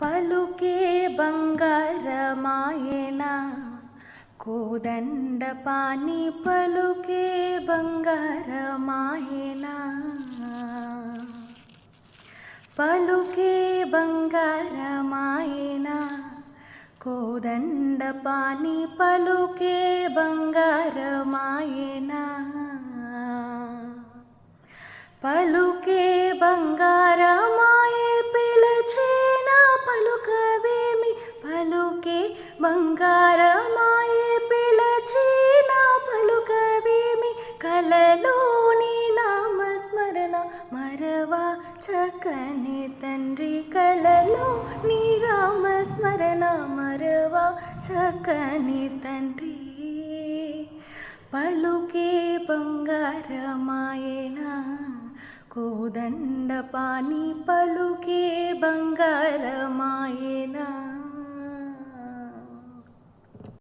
పలుకే బంగారమాయెనా కోదండపాణి పలుకే బంగారమాయెనా పలుకే బంగారమాయెనా కోదండపాణి పలుకే బంగారమాయెనా పలుకే బంగారమాయె పిలచేనా పలుకవేమి పలుకే బంగారమాయె పిలచేనా పలుకవేమి కలలోని నామస్మరణ మరవా చక్కని తండ్రి కలలో నీ రామస్మరణ మరవా చక్కని తండ్రి పలుకే బంగారమాయెనా కోదండపాణి పలుకే బంగారమాయెనా